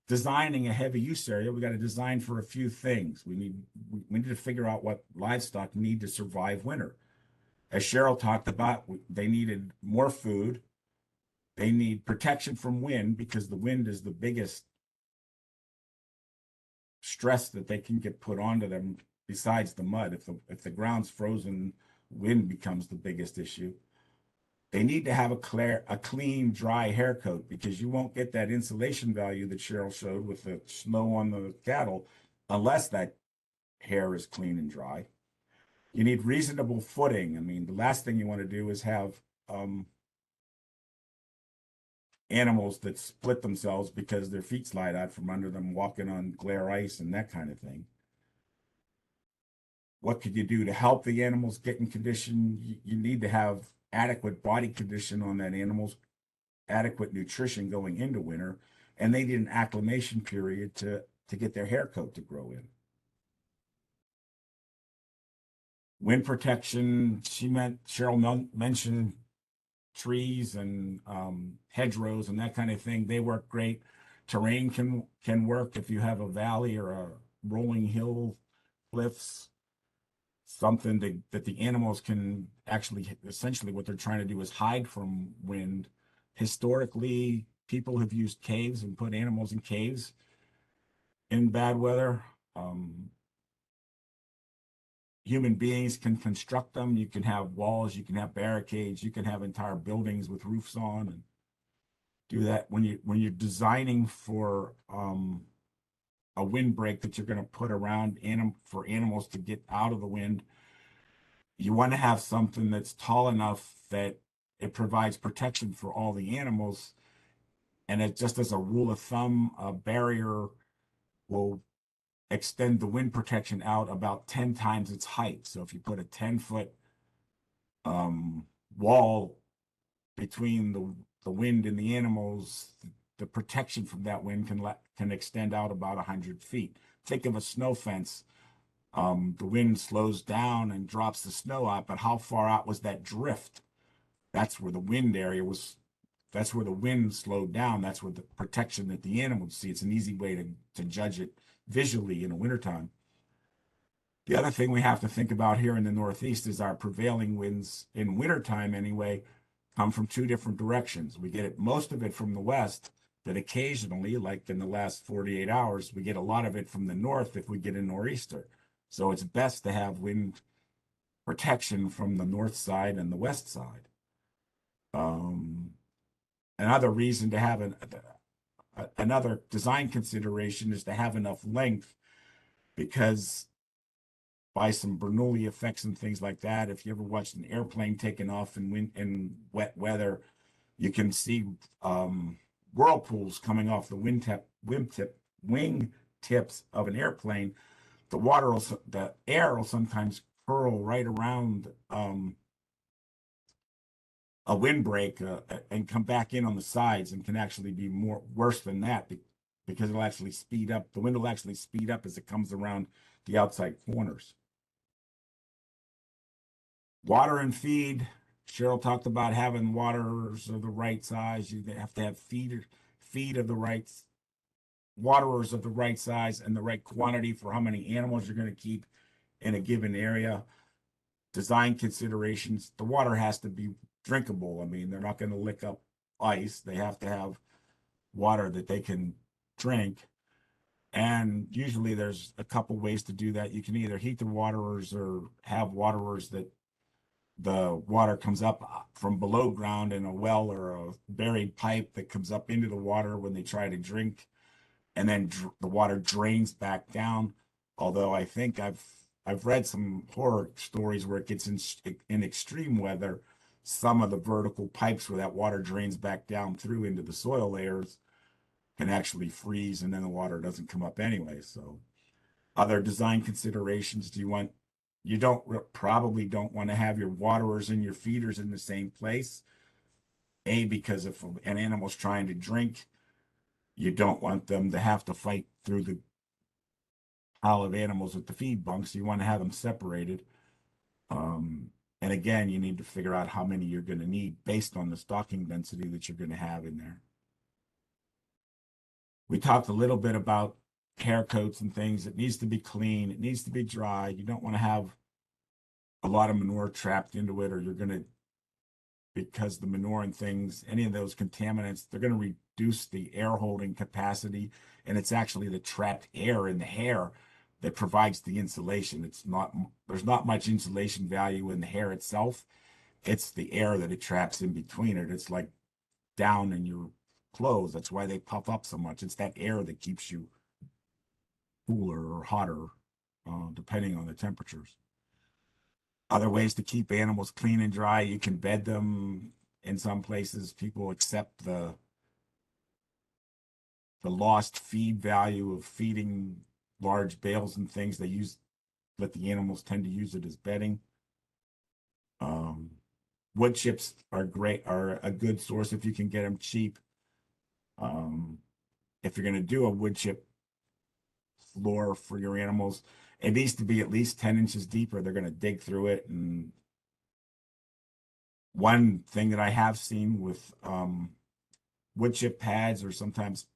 designing a heavy use area, we got to design for a few things. We need to figure out what livestock need to survive winter. As Cheryl talked about, they needed more food. They need protection from wind, because the wind is the biggest stress that they can get put onto them besides the mud. If the ground's frozen, wind becomes the biggest issue. They need to have a clean, dry hair coat, because you won't get that insulation value that Cheryl showed with the snow on the cattle unless that hair is clean and dry. You need reasonable footing. I mean, the last thing you want to do is have animals that split themselves because their feet slide out from under them walking on glare ice and that kind of thing. What could you do to help the animals get in condition? You need to have adequate body condition on that animal's, adequate nutrition going into winter, and they need an acclimation period to get their hair coat to grow in. Wind protection, Cheryl mentioned trees and hedgerows and that kind of thing. They work great. Terrain can work if you have a valley or a rolling hill, cliffs, something that the animals can actually, essentially what they're trying to do is hide from wind. Historically, people have used caves and put animals in caves in bad weather. Human beings can construct them. You can have walls, you can have barricades, you can have entire buildings with roofs on, and do that. When you're designing for a windbreak that you're going to put around for animals to get out of the wind, you want to have something that's tall enough that it provides protection for all the animals. And it just as a rule of thumb, a barrier will extend the wind protection out about 10 times its height. So if you put a 10-foot wall between the wind and the animals, the protection from that wind can extend out about 100 feet. Think of a snow fence. The wind slows down and drops the snow out, but how far out was that drift? That's where the wind area was. That's where the wind slowed down. That's where the protection that the animals see. It's an easy way to judge it visually in the wintertime. The other thing we have to think about here in the Northeast is our prevailing winds in wintertime anyway come from two different directions. We get most of it from the west, but occasionally, like in the last 48 hours, we get a lot of it from the north if we get a nor'easter. So it's best to have wind protection from the north side and the west side. Another reason to have another design consideration is to have enough length, because by some Bernoulli effects and things like that, if you ever watched an airplane taking off in wet weather, you can see whirlpools coming off the wing tips of an airplane. The air will sometimes curl right around a windbreak and come back in on the sides, and can actually be worse than that, because it'll actually speed up. The wind will actually speed up as it comes around the outside corners. Water and feed. Cheryl talked about having waterers of the right size. You have to have feed of the right, waterers of the right size and the right quantity for how many animals you're going to keep in a given area. Design considerations. The water has to be drinkable. I mean, they're not going to lick up ice. They have to have water that they can drink. And usually there's a couple ways to do that. You can either heat the waterers or have waterers that the water comes up from below ground in a well or a buried pipe that comes up into the water when they try to drink, and then the water drains back down. Although I think I've read some horror stories where it gets in extreme weather, some of the vertical pipes where that water drains back down through into the soil layers can actually freeze, and then the water doesn't come up anyway. So other design considerations, you probably don't want to have your waterers and your feeders in the same place. Because if an animal's trying to drink, you don't want them to have to fight through the pile of animals with the feed bunks. You want to have them separated. And again, you need to figure out how many you're going to need based on the stocking density that you're going to have in there. We talked a little bit about hair coats and things. It needs to be clean. It needs to be dry. You don't want to have a lot of manure trapped into it, or you're going to, because the manure and things, any of those contaminants, they're going to reduce the air holding capacity. And it's actually the trapped air in the hair that provides the insulation. There's not much insulation value in the hair itself. It's the air that it traps in between it. It's like down in your clothes. That's why they puff up so much. It's that air that keeps you cooler or hotter, depending on the temperatures. Other ways to keep animals clean and dry, you can bed them. In some places, people accept the lost feed value of feeding large bales and things. Let the animals tend to use it as bedding. Wood chips are a good source if you can get them cheap. If you're going to do a wood chip floor for your animals, it needs to be at least 10 inches deep or they're going to dig through it. And one thing that I have seen with wood chip pads, or sometimes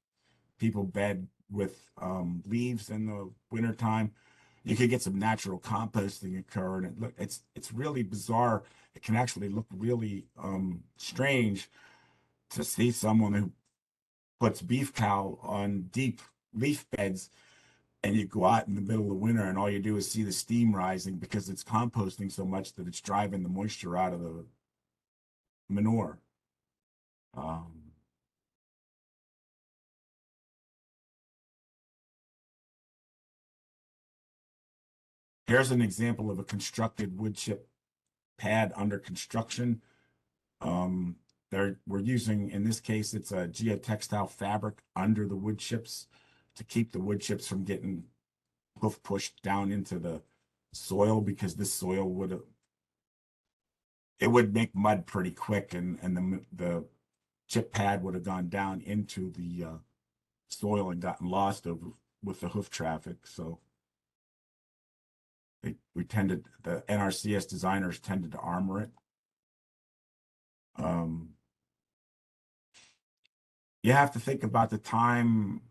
people bed with leaves in the wintertime, you could get some natural composting occur, and it's really bizarre. It can actually look really strange to see someone who puts beef cow on deep leaf beds, and you go out in the middle of the winter and all you do is see the steam rising because it's composting so much that it's driving the moisture out of the manure. Here's an example of a constructed wood chip pad under construction. We're using, in this case, it's a geotextile fabric under the wood chips to keep the wood chips from getting hoof pushed down into the soil, because this soil would make mud pretty quick, and the chip pad would have gone down into the soil and gotten lost with the hoof traffic. So the NRCS designers tended to armor it. You have to think about the time.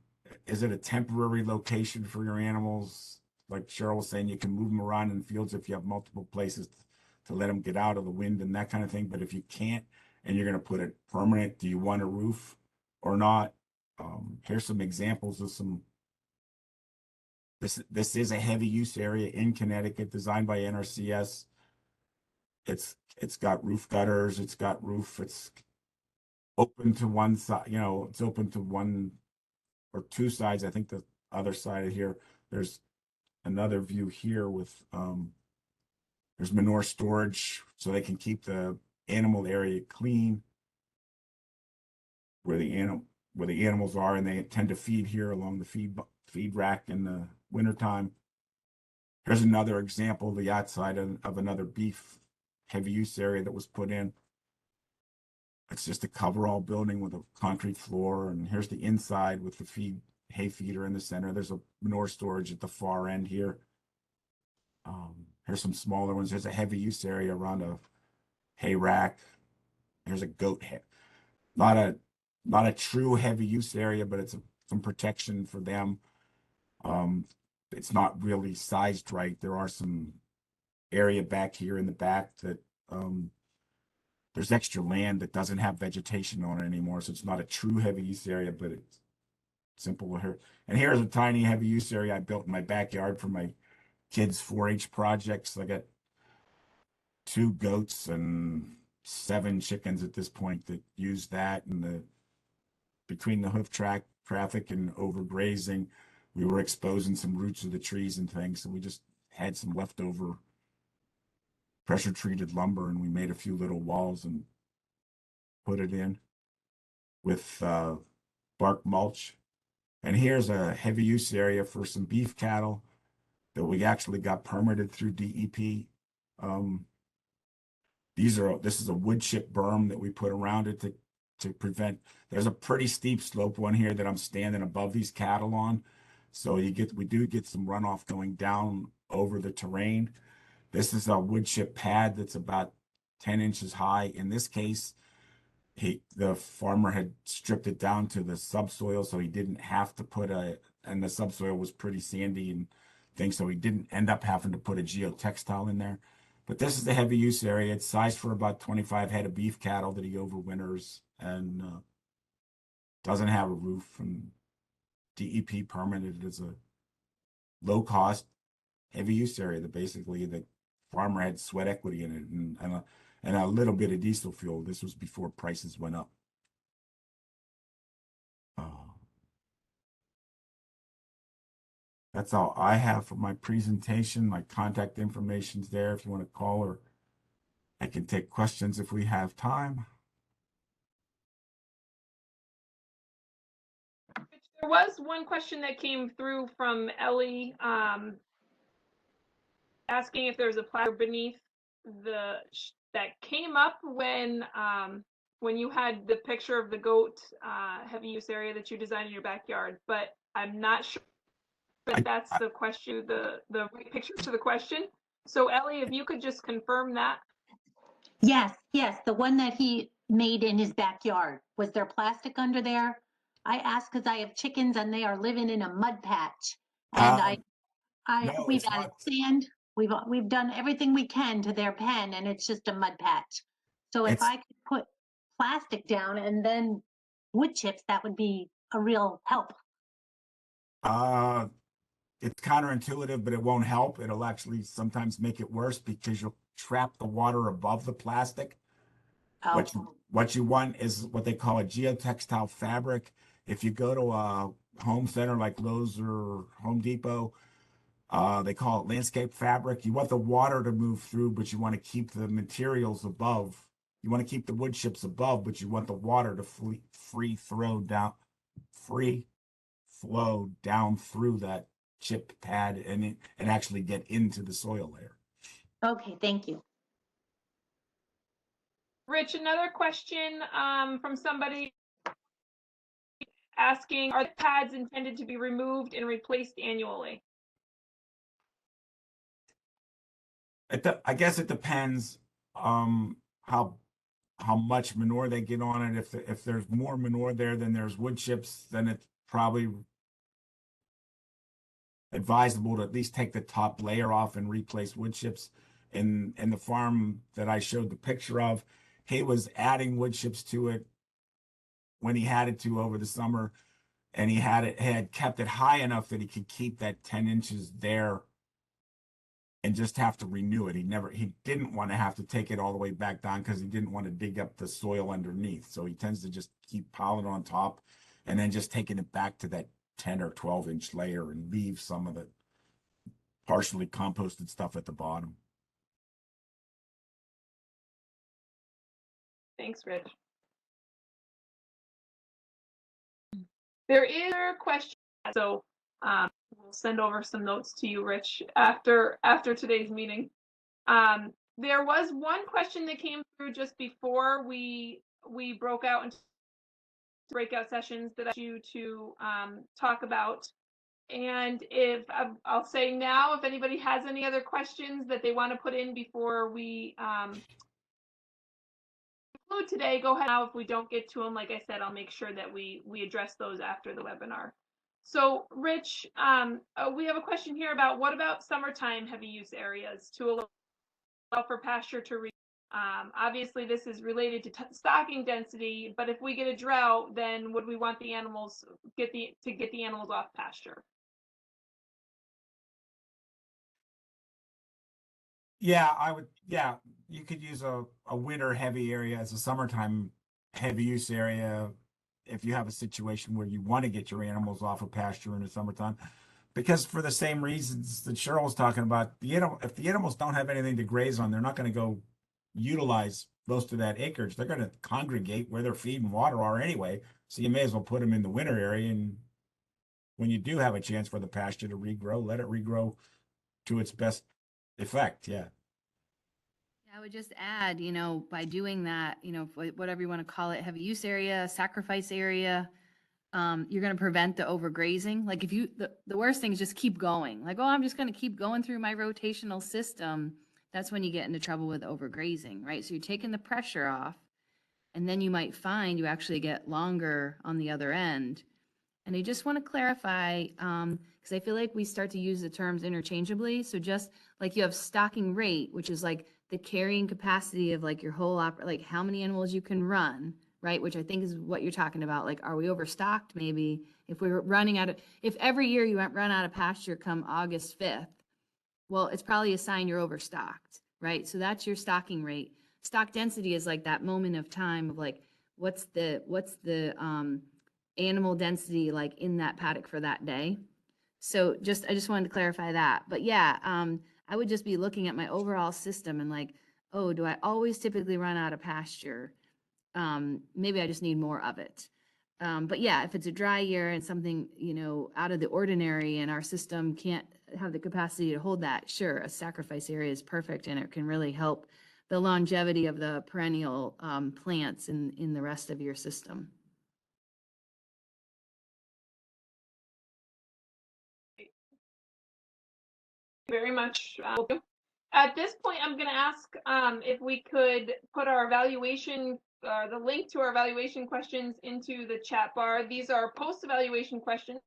Is it a temporary location for your animals? Like Cheryl was saying, you can move them around in the fields if you have multiple places to let them get out of the wind and that kind of thing. But if you can't, and you're going to put it permanent, do you want a roof or not? Here's some examples of some. This is a heavy use area in Connecticut, designed by NRCS. It's got roof gutters. It's got roof. It's open to one side. It's open to one or two sides. I think the other side of here, there's another view here with there's manure storage, so they can keep the animal area clean where the animals are, and they tend to feed here along the feed rack in the wintertime. Here's another example of the outside of another beef heavy use area that was put in. It's just a coverall building with a concrete floor, and here's the inside with the hay feeder in the center. There's a manure storage at the far end here. Here's some smaller ones. There's a heavy use area around a hay rack. There's a goat head. Not a true heavy use area, but it's some protection for them. It's not really sized right. There are some area back here in the back that there's extra land that doesn't have vegetation on it anymore, so it's not a true heavy use area, but it's simple here. And here's a tiny heavy use area I built in my backyard for my kids' 4-H projects. I got 2 goats and 7 chickens at this point that use that, and between the hoof traffic and overgrazing, we were exposing some roots of the trees and things, so we just had some leftover pressure treated lumber, and we made a few little walls and put it in with bark mulch. And here's a heavy use area for some beef cattle that we actually got permitted through DEP. This is a wood chip berm that we put around it to prevent. There's a pretty steep slope one here that I'm standing above these cattle on, so we do get some runoff going down over the terrain. This is a wood chip pad that's about 10 inches high. In this case, the farmer had stripped it down to the subsoil, so he didn't have to and the subsoil was pretty sandy and things, so he didn't end up having to put a geotextile in there. But this is the heavy use area. It's sized for about 25 head of beef cattle that he overwinters, and doesn't have a roof, and DEP permitted it as a low cost heavy use area that basically the farmer had sweat equity in it, and a little bit of diesel fuel. This was before prices went up. That's all I have for my presentation. My contact information's there if you want to call, or I can take questions if we have time. There was one question that came through from Ellie, asking if there's a plaque beneath that came up when you had the picture of the goat heavy use area that you designed in your backyard, but I'm not sure if that's the question, the right picture to the question. So Ellie, if you could just confirm that. Yes, the one that he made in his backyard. Was there plastic under there? I asked because I have chickens and they are living in a mud patch. And no, we've it's added not. sand. We've done everything we can to their pen, and it's just a mud patch. So if I could put plastic down and then wood chips, that would be a real help. It's counterintuitive, but it won't help. It'll actually sometimes make it worse because you'll trap the water above the plastic. Oh. What you want is what they call a geotextile fabric. If you go to a home center like Lowe's or Home Depot, they call it landscape fabric. You want the water to move through, but you want to keep the materials above. You want to keep the wood chips above, but you want the water to free flow down through that chip pad and actually get into the soil layer. Okay, thank you. Rich, another question from somebody asking, are the pads intended to be removed and replaced annually? I guess it depends how much manure they get on it. If there's more manure there than there's wood chips, then it's probably advisable to at least take the top layer off and replace wood chips. In the farm that I showed the picture of, he was adding wood chips to it when he had it to over the summer, and he had kept it high enough that he could keep that 10 inches there and just have to renew it. He didn't want to have to take it all the way back down because he didn't want to dig up the soil underneath. So he tends to just keep piling on top and then just taking it back to that 10 or 12-inch layer and leave some of the partially composted stuff at the bottom. Thanks, Rich. There is a question, so we'll send over some notes to you, Rich, after today's meeting. There was one question that came through just before we broke out into breakout sessions that I asked you to talk about. And if I'll say now, if anybody has any other questions that they want to put in before we conclude today, go ahead now. If we don't get to them, like I said, I'll make sure that we address those after the webinar. So Rich, we have a question here about what about summertime heavy use areas to allow for pasture to reach. Obviously, this is related to stocking density, but if we get a drought, then would we want the animals get the animals off pasture? Yeah, I would. Yeah, you could use a winter heavy area as a summertime heavy use area if you have a situation where you want to get your animals off of pasture in the summertime. Because for the same reasons that Cheryl was talking about, if the animals don't have anything to graze on, they're not going to go utilize most of that acreage. They're going to congregate where their feed and water are anyway. So you may as well put them in the winter area, and when you do have a chance for the pasture to regrow, let it regrow to its best effect. Yeah. I would just add, by doing that, whatever you want to call it, heavy use area, sacrifice area, you're going to prevent the overgrazing. Like if the worst thing is just keep going. Like, oh, I'm just going to keep going through my rotational system. That's when you get into trouble with overgrazing, right? So you're taking the pressure off, and then you might find you actually get longer on the other end. And I just want to clarify, because I feel like we start to use the terms interchangeably. So just like you have stocking rate, which is like the carrying capacity of like your whole like how many animals you can run, right? Which I think is what you're talking about. Like, are we overstocked? Maybe if we're running out of, if every year you run out of pasture come August 5th, well, it's probably a sign you're overstocked, right? So that's your stocking rate. Stock density is like that moment of time of like, what's the animal density like in that paddock for that day. So I just wanted to clarify that. But yeah, I would just be looking at my overall system and like, oh, do I always typically run out of pasture? Maybe I just need more of it. But yeah, if it's a dry year and something, out of the ordinary and our system can't have the capacity to hold that, sure, a sacrifice area is perfect and it can really help the longevity of the perennial plants in the rest of your system. Very much. At this point, I'm going to ask if we could put our evaluation, the link to our evaluation questions into the chat bar. These are post-evaluation questions.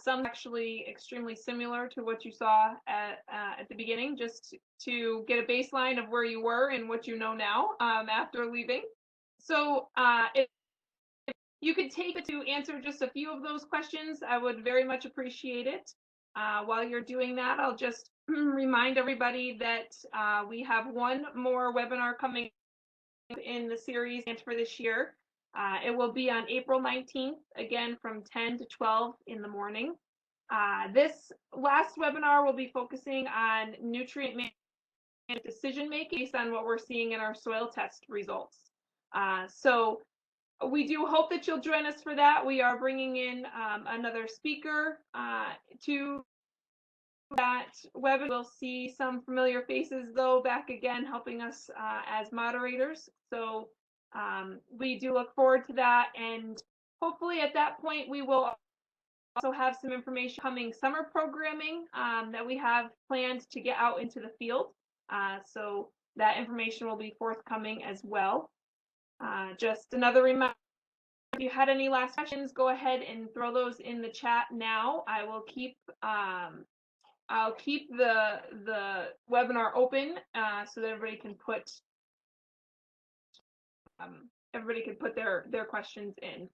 Some actually extremely similar to what you saw at the beginning, just to get a baseline of where you were and what you know now after leaving. So if you could take it to answer just a few of those questions, I would very much appreciate it. While you're doing that, I'll just remind everybody that we have one more webinar coming in the series for this year. It will be on April 19th, again from 10 to 12 in the morning. This last webinar will be focusing on nutrient management decision making based on what we're seeing in our soil test results. So we do hope that you'll join us for that. We are bringing in another speaker to that webinar. We'll see some familiar faces though back again helping us as moderators. So we do look forward to that, and hopefully at that point we will also have some information coming summer programming that we have planned to get out into the field. So that information will be forthcoming as well. Just another reminder, if you had any last questions, go ahead and throw those in the chat now. I will keep I'll keep the webinar open so that everybody can put their questions in.